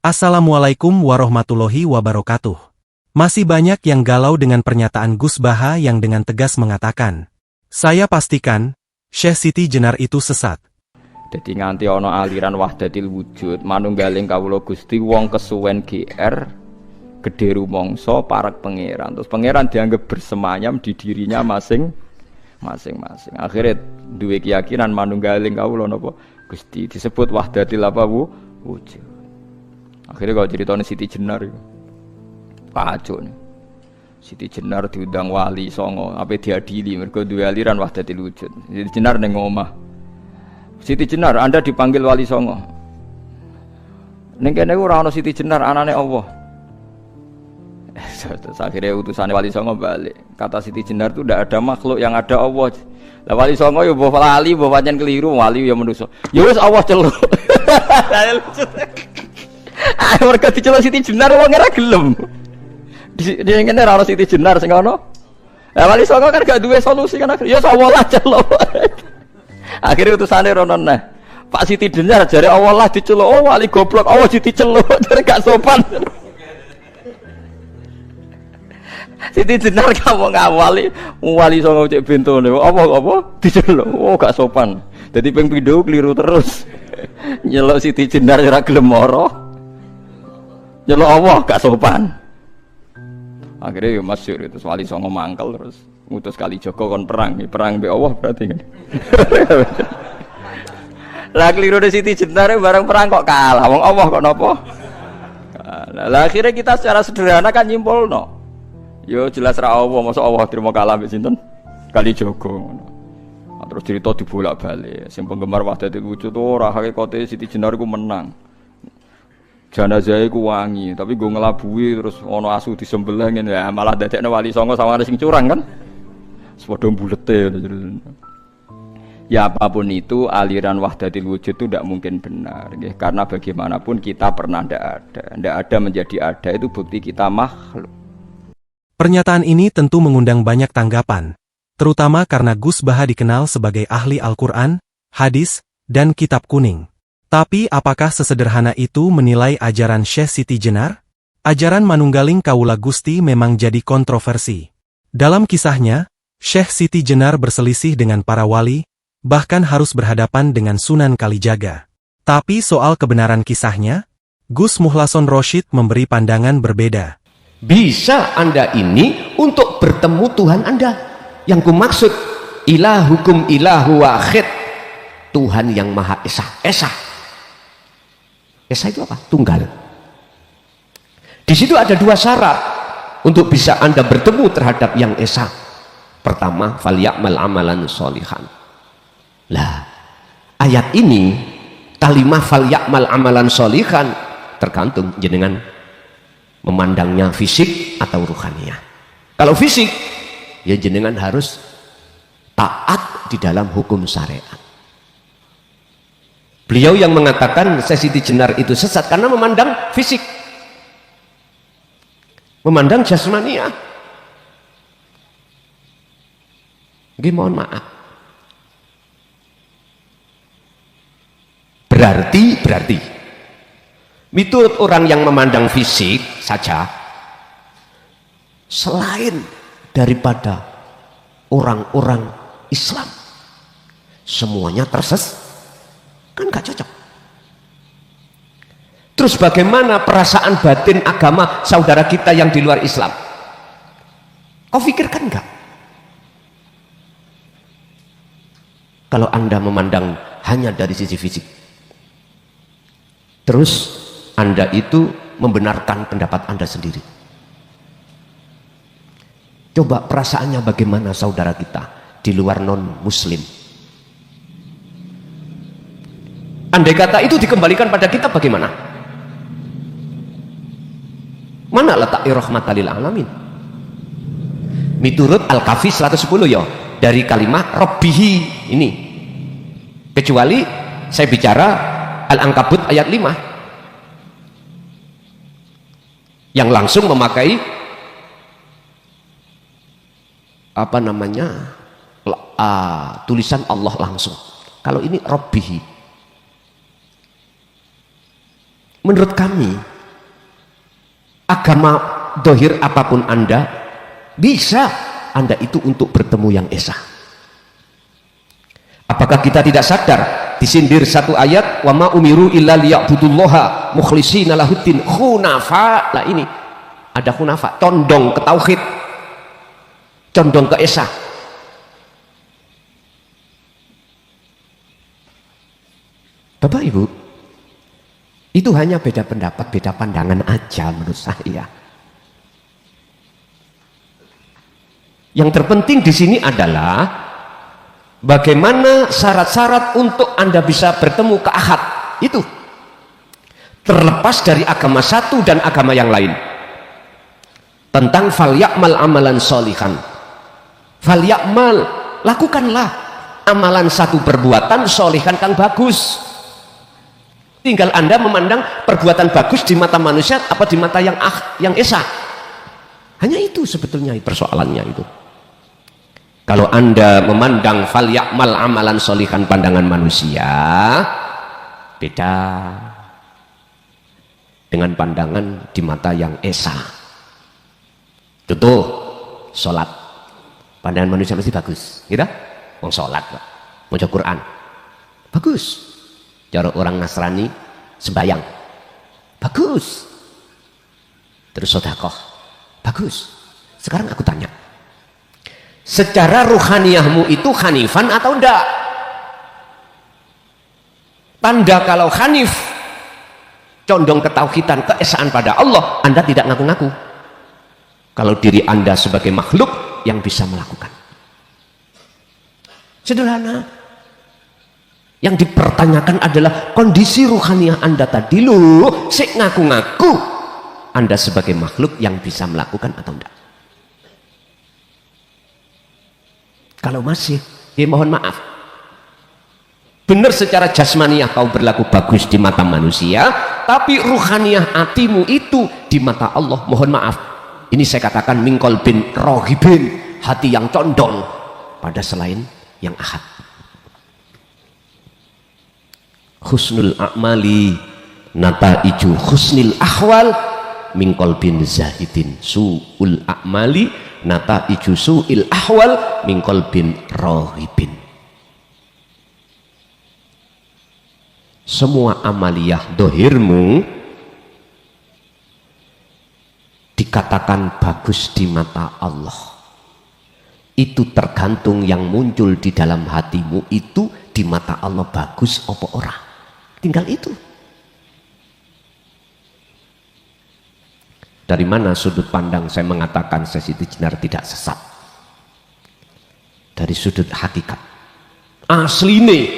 Assalamualaikum warahmatullahi wabarakatuh. Masih banyak yang galau dengan pernyataan Gus Baha yang dengan tegas mengatakan, "Saya pastikan, Syekh Siti Jenar itu sesat." Jadi nganti ana aliran wahdatil wujud, manunggaling kawula Gusti wong kesuwen GR, gedhe rumangsa parek pangeran. Terus pangeran dianggap bersemayam di dirinya masing-masing. Akhirnya duwe keyakinan manunggaling kawula napa Gusti disebut wahdatil apa wujud. Akhirnya kalau ceritanya Siti Jenar itu kacau nih. Siti Jenar diundang wali songo, apa diadili mereka dua aliran wahdatil wujud. Siti Jenar neng omah. Siti Jenar, Anda dipanggil wali songo. Neng kene ora ana Siti Jenar anane Allah. Terus akhirnya utusannya wali songo balik. Kata Siti Jenar itu tidak ada makhluk yang ada Allah. Lah wali songo yo mbok lali, mbok pancen keliru, wali yo manusa. Ya wis Allah celuk. Mereka diceluk Siti Jenar wong ora gelem. Di ngene ora ono Siti Jenar sing ono. Lah wali songo kan gak duwe solusi kan akhirnya ya Allah lah celuk. Akhirnya utusane rono neh. Pak Siti Jenar jare Allah lah diceluk. Oh wali goblok, Allah diceluk jare gak sopan. Siti Jenar kamu ngawali wali songo cek bentone. Apa diceluk. Oh gak sopan. Dadi ping pindho keliru terus. Nyeluk Siti Jenar ora gelem mara. Nyeluk Allah gak sopan. Akhirnya ya masyhur itu wali songo mangkel terus ngutus Kalijaga kon perang mbek Allah berarti kan. Lah keliru de Siti Jenar bareng perang kok kalah. Wong Allah kok napa? Lah akhirnya kita secara sederhana kan nyimpulno. Yo jelas ra Allah, masa Allah terima kalah mbek sinten? Kalijaga ngono. Terus cerita dibolak-balik. Sing penggemar wahdatul wujud ora hakikate Siti Jenar iku menang. Jenazah iku wangi, tapi gue ngelabui terus ono asu disembelih ngene ya malah dadekne wali songo sama sing curang kan. Sepodo bulete. Ya apapun itu aliran wahdatul wujud itu tidak mungkin benar nggih, karena bagaimanapun kita pernah ndak ada menjadi ada itu bukti kita makhluk. Pernyataan ini tentu mengundang banyak tanggapan, terutama karena Gus Baha dikenal sebagai ahli Al-Quran, hadis, dan kitab kuning. Tapi apakah sesederhana itu menilai ajaran Syekh Siti Jenar? Ajaran manunggaling Kawula Gusti memang jadi kontroversi. Dalam kisahnya, Syekh Siti Jenar berselisih dengan para wali, bahkan harus berhadapan dengan Sunan Kalijaga. Tapi soal kebenaran kisahnya, Gus Muhlason Rosyid memberi pandangan berbeda. Bisa Anda ini untuk bertemu Tuhan Anda. Yang kumaksud, ilahukum ilahu wahid. Tuhan yang Maha Esa. Esa itu apa? Tunggal. Di situ ada dua syarat untuk bisa Anda bertemu terhadap yang Esa. Pertama, falyamal amalan sholihan. Lah, ayat ini kalimat falyamal amalan sholihan tergantung jenengan memandangnya fisik atau ruhaniyah. Kalau fisik, ya jenengan harus taat di dalam hukum syariat. Beliau yang mengatakan Syekh Siti Jenar itu sesat karena memandang fisik, memandang jasmania. Mohon maaf. Berarti menurut orang yang memandang fisik saja, selain daripada orang-orang Islam, semuanya kan gak cocok. Terus bagaimana perasaan batin agama saudara kita yang di luar Islam? Kau pikirkan enggak? Kalau Anda memandang hanya dari sisi fisik, terus Anda itu membenarkan pendapat Anda sendiri. Coba perasaannya bagaimana saudara kita di luar non-muslim? Andai kata itu dikembalikan pada kita bagaimana? Mana letak rahmatan lil alamin? Miturut Al-Kafi 110 ya, dari kalimat Rabbihi ini. Kecuali saya bicara Al-Ankabut ayat 5 yang langsung memakai tulisan Allah langsung. Kalau ini Rabbihi. Menurut kami, agama dohir apapun Anda, bisa Anda itu untuk bertemu yang esa. Apakah kita tidak sadar disindir satu ayat, wa ma umiru illa liya'budullaha mukhlishina lahuddin hunafa. Lah ini ada hunafa, condong ke tauhid, condong ke esa. Bapak Ibu, itu hanya beda pendapat, beda pandangan aja menurut saya. Yang terpenting di sini adalah bagaimana syarat-syarat untuk Anda bisa bertemu ke ahad itu, terlepas dari agama satu dan agama yang lain. Tentang fal ya'mal amalan sholihan, fal ya'mal, lakukanlah amalan satu perbuatan sholihan kang bagus. Tinggal Anda memandang perbuatan bagus di mata manusia apa di mata yang esa. Hanya itu sebetulnya persoalannya itu. Kalau Anda memandang fal ya'mal amalan sholihan pandangan manusia, beda dengan pandangan di mata yang esa. Contoh, sholat, pandangan manusia mesti bagus, gitu? Mau sholat, mau baca Quran, bagus. Cara orang Nasrani sembahyang, bagus. Terus sedekah, bagus. Sekarang aku tanya, secara ruhaniyahmu itu hanifan atau enggak? Tanda kalau hanif, condong ketauhidan, keesaan pada Allah, Anda tidak ngaku-ngaku kalau diri Anda sebagai makhluk yang bisa melakukan. Sederhana. Yang dipertanyakan adalah kondisi ruhaniyah Anda tadi loh, sik ngaku-ngaku Anda sebagai makhluk yang bisa melakukan atau enggak. Kalau masih, ya mohon maaf, benar secara jasmaniah kau berlaku bagus di mata manusia, tapi ruhaniyah hatimu itu di mata Allah, mohon maaf, ini saya katakan mingkol bin rohibin, hati yang condong pada selain yang ahad. Husnul a'mali nataiju husnil ahwal mingkol bin zahidin, su'ul a'mali nataiju su'il ahwal mingkol bin rohibin. Semua amaliyah dohirmu dikatakan bagus di mata Allah, itu tergantung yang muncul di dalam hatimu itu di mata Allah bagus apa ora, tinggal itu. Dari mana sudut pandang saya mengatakan Siti Jenar tidak sesat? Dari sudut hakikat asline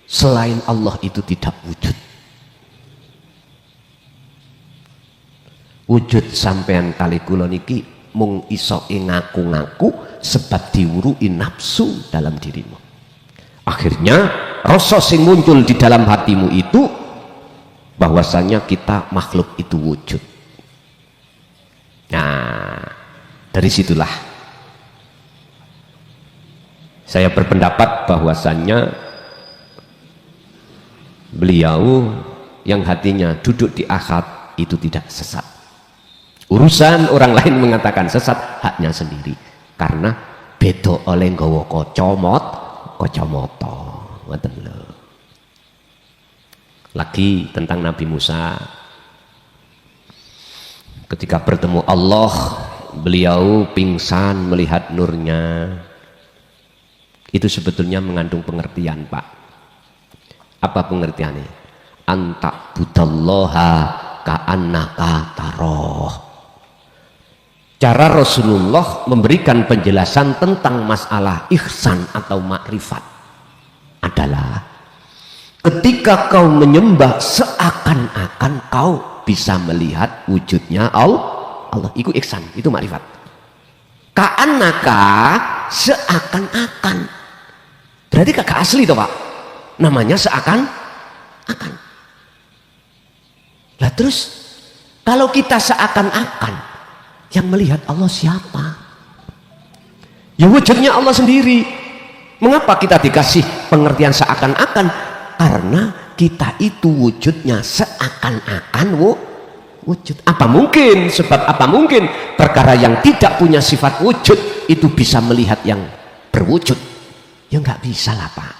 selain Allah itu tidak wujud. Wujud sampean kali kula niki mung iso ngaku-ngaku sebab diwurui nafsu dalam dirimu. Akhirnya rasa sing muncul di dalam hatimu itu bahwasanya kita makhluk itu wujud. Nah, dari situlah saya berpendapat bahwasanya beliau yang hatinya duduk di ahad itu tidak sesat. Urusan orang lain mengatakan sesat, haknya sendiri, karena bedo oleh nggawa kacamata. Ngoten lho. Lagi tentang Nabi Musa, ketika bertemu Allah, beliau pingsan melihat nurnya. Itu sebetulnya mengandung pengertian, Pak. Apa pengertiannya? Anta budallaha ka'annaka taroh. Cara Rasulullah memberikan penjelasan tentang masalah ihsan atau makrifat adalah ketika kau menyembah seakan-akan kau bisa melihat wujudnya Allah. Itu ihsan, itu makrifat. Ka'annaka, seakan-akan, berarti kagak asli toh Pak, namanya seakan-akan. Lah terus kalau kita seakan-akan, yang melihat Allah siapa? Ya wujudnya Allah sendiri. Mengapa kita dikasih pengertian seakan-akan? Karena kita itu wujudnya seakan-akan wujud. Apa mungkin? Sebab apa mungkin perkara yang tidak punya sifat wujud itu bisa melihat yang berwujud? Ya nggak bisa lah Pak.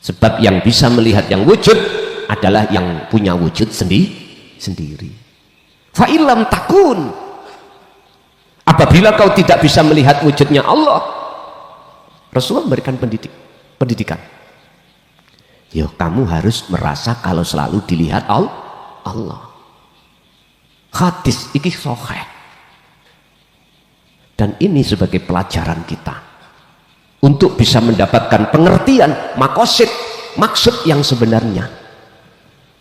Sebab yang bisa melihat yang wujud adalah yang punya wujud sendiri. Fa'ilam takun, apabila kau tidak bisa melihat wujudnya Allah, Rasulullah memberikan pendidikan. Yo, kamu harus merasa kalau selalu dilihat Allah. Hadis iki sahih. Dan ini sebagai pelajaran kita untuk bisa mendapatkan pengertian makosid, maksud yang sebenarnya.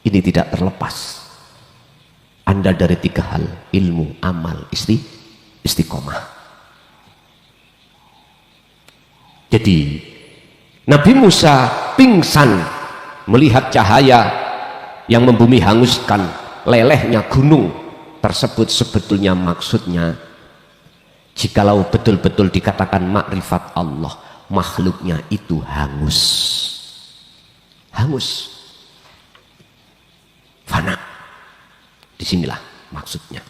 Ini tidak terlepas Anda dari 3 hal: ilmu, amal, istiqomah. Jadi Nabi Musa pingsan melihat cahaya yang membumi hanguskan lelehnya gunung tersebut. Sebetulnya maksudnya, jikalau betul-betul dikatakan makrifat Allah, makhluknya itu hangus, fana. Disinilah maksudnya.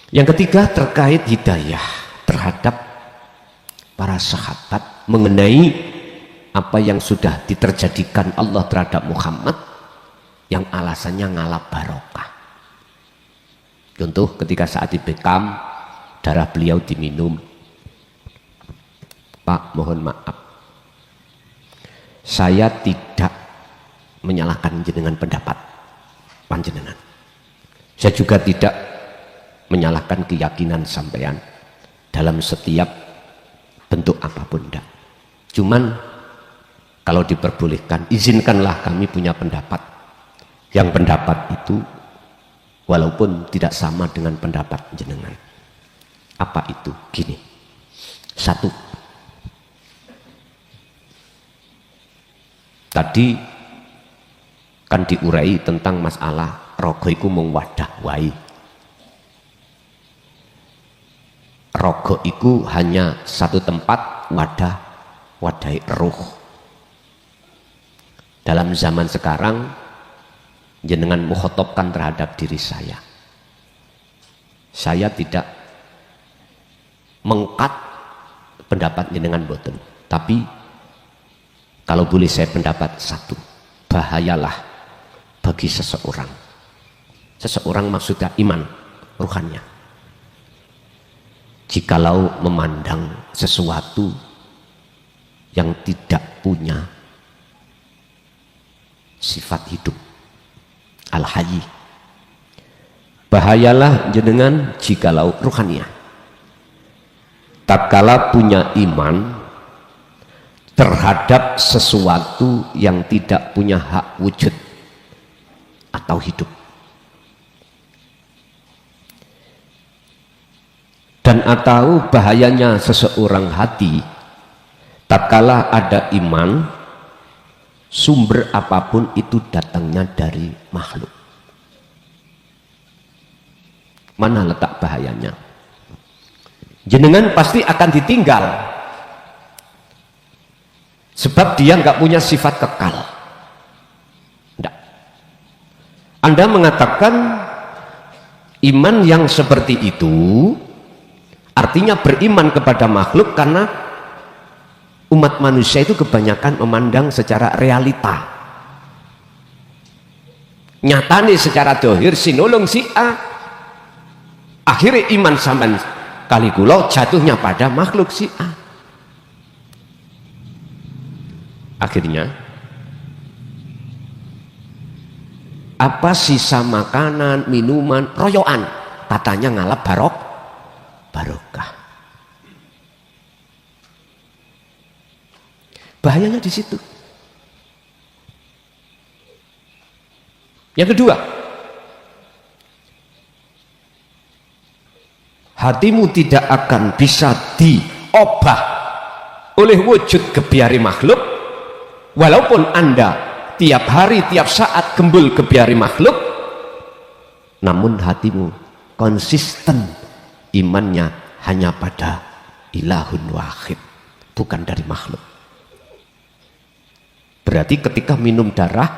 Yang ketiga terkait hidayah terhadap para sahabat mengenai apa yang sudah diterjadikan Allah terhadap Muhammad yang alasannya ngalap barokah. Contoh ketika saat dibekam darah beliau diminum. Pak, mohon maaf, saya tidak menyalahkan jenengan pendapat panjenengan. Saya juga tidak menyalahkan keyakinan sampean dalam setiap bentuk apapun, enggak. Cuman kalau diperbolehkan, izinkanlah kami punya pendapat. Yang pendapat itu walaupun tidak sama dengan pendapat jenengan. Apa itu? Gini. 1. Tadi kan diurai tentang masalah rogo iku mung wadah wae. Rogo iku hanya satu tempat, wadai ruh. Dalam zaman sekarang jenengan mukhotobkan terhadap diri saya tidak mengkat pendapat jenengan boten, tapi kalau boleh saya pendapat 1, bahayalah bagi seseorang maksudnya iman ruhannya, jikalau memandang sesuatu yang tidak punya sifat hidup al-hayy. Bahayalah jenengan jikalau ruhaniyah tatkala punya iman terhadap sesuatu yang tidak punya hak wujud atau hidup. Dan atau bahayanya seseorang hati tatkala ada iman, sumber apapun itu datangnya dari makhluk. Mana letak bahayanya? Jenengan pasti akan ditinggal, sebab dia nggak punya sifat kekal. Enggak. Anda mengatakan iman yang seperti itu artinya beriman kepada makhluk, karena umat manusia itu kebanyakan memandang secara realita. Nyatane secara dohir sinolong si A, akhirnya iman sampean kali kula jatuhnya pada makhluk si A. Akhirnya apa sisa makanan, minuman, royoan katanya ngalap barokah. Bahayanya di situ. Yang kedua, hatimu tidak akan bisa diobah oleh wujud gebiari makhluk, walaupun Anda tiap hari, tiap saat gembul gebiari makhluk, namun hatimu konsisten imannya hanya pada ilahun wahid, bukan dari makhluk. Berarti ketika minum darah,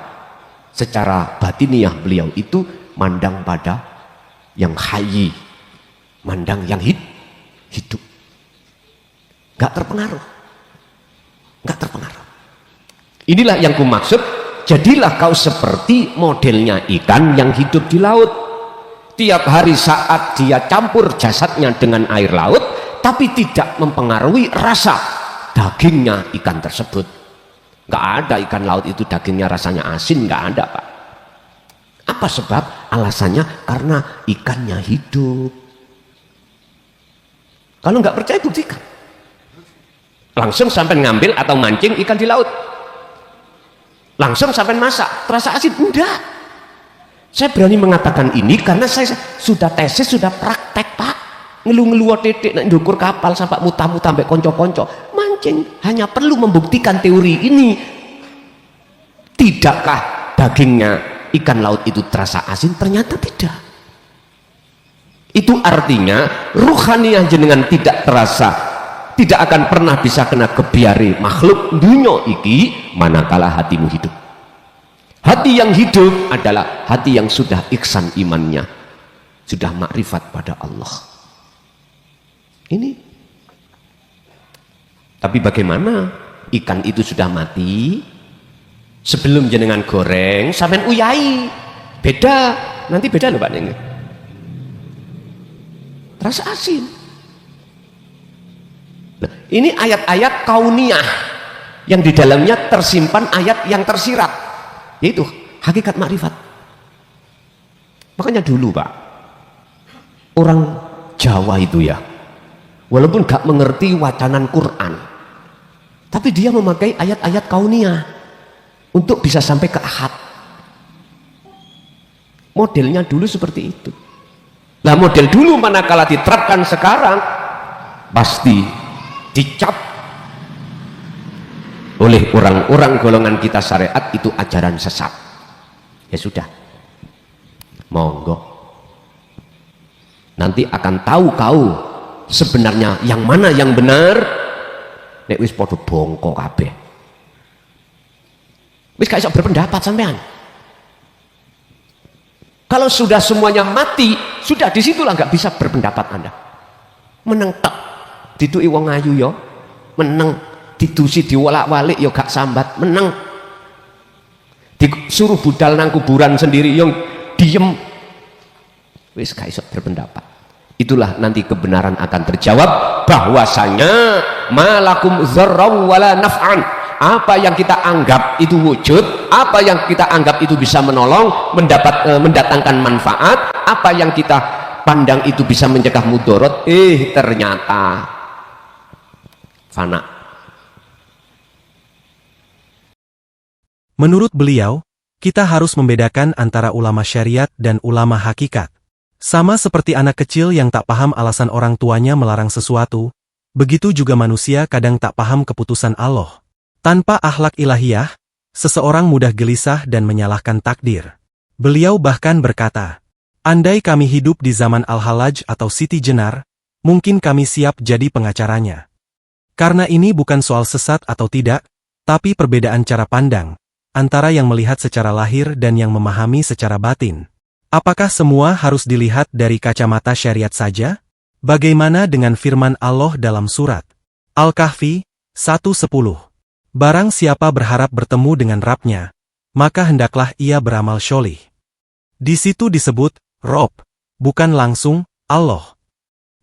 secara batiniah beliau itu mandang pada yang hayy, mandang yang hidup. Gak terpengaruh. Gak terpengaruh. Inilah yang kumaksud, jadilah kau seperti modelnya ikan yang hidup di laut. Tiap hari saat dia campur jasadnya dengan air laut, tapi tidak mempengaruhi rasa dagingnya ikan tersebut. Gak ada ikan laut itu dagingnya rasanya asin, gak ada, Pak. Apa sebab? Alasannya karena ikannya hidup. Kalau nggak percaya buktikan. Langsung sampai ngambil atau mancing ikan di laut. Langsung sampai masak, terasa asin? Enggak. Saya berani mengatakan ini karena saya sudah tesis, sudah praktek, Pak. Ngelu-ngelu titik nak ndukur kapal sampai muta-muta sampai konco-konco. Mancing hanya perlu membuktikan teori ini. Tidakkah dagingnya ikan laut itu terasa asin? Ternyata tidak. Itu artinya ruhaniyah jenengan tidak terasa, tidak akan pernah bisa kena kebiari makhluk dunia iki manakala hatimu hidup. Hati yang hidup adalah hati yang sudah ihsan imannya, sudah makrifat pada Allah. Ini. Tapi bagaimana ikan itu sudah mati? Sebelum jenengan goreng, sampean uyai. Beda, nanti beda loh Pak Neng. Terasa asin. Nah, ini ayat-ayat kauniyah yang di dalamnya tersimpan ayat yang tersirat, yaitu hakikat makrifat. Makanya dulu Pak, orang Jawa itu ya, walaupun gak mengerti wacanan Quran, tapi dia memakai ayat-ayat kauniyah untuk bisa sampai ke ahad. Modelnya dulu seperti itu. Nah, model dulu manakala diterapkan sekarang pasti dicap oleh orang-orang golongan kita syariat itu ajaran sesat. Ya sudah, monggo nanti akan tahu kau sebenarnya yang mana yang benar. Nek wis podo bongko kabeh, wis gak iso berpendapat sampean. Kalau sudah semuanya mati, sudah disitulah nggak bisa berpendapat Anda. Meneng tek, dituki wong ayu yo, meneng, didusi diwolak-walik yo gak sambat, meneng. Disuruh budal nang kuburan sendiri yo diem, wis gak iso berpendapat. Itulah nanti kebenaran akan terjawab bahwasanya malakum dzarraw wala naf'an. Apa yang kita anggap itu wujud, apa yang kita anggap itu bisa menolong, mendatangkan manfaat, apa yang kita pandang itu bisa mencegah mudarat, ternyata fana. Menurut beliau, kita harus membedakan antara ulama syariat dan ulama hakikat. Sama seperti anak kecil yang tak paham alasan orang tuanya melarang sesuatu, begitu juga manusia kadang tak paham keputusan Allah. Tanpa akhlak ilahiyah, seseorang mudah gelisah dan menyalahkan takdir. Beliau bahkan berkata, andai kami hidup di zaman Al-Hallaj atau Siti Jenar, mungkin kami siap jadi pengacaranya. Karena ini bukan soal sesat atau tidak, tapi perbedaan cara pandang, antara yang melihat secara lahir dan yang memahami secara batin. Apakah semua harus dilihat dari kacamata syariat saja? Bagaimana dengan firman Allah dalam surat Al-Kahfi 1:10? Barang siapa berharap bertemu dengan Rabb-nya, maka hendaklah ia beramal syolih. Di situ disebut Rob, bukan langsung Allah.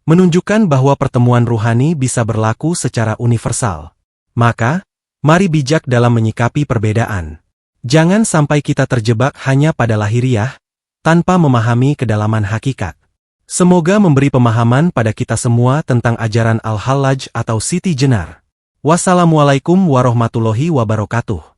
Menunjukkan bahwa pertemuan ruhani bisa berlaku secara universal. Maka, mari bijak dalam menyikapi perbedaan. Jangan sampai kita terjebak hanya pada lahiriah, tanpa memahami kedalaman hakikat. Semoga memberi pemahaman pada kita semua tentang ajaran Al-Hallaj atau Siti Jenar. Wassalamualaikum warahmatullahi wabarakatuh.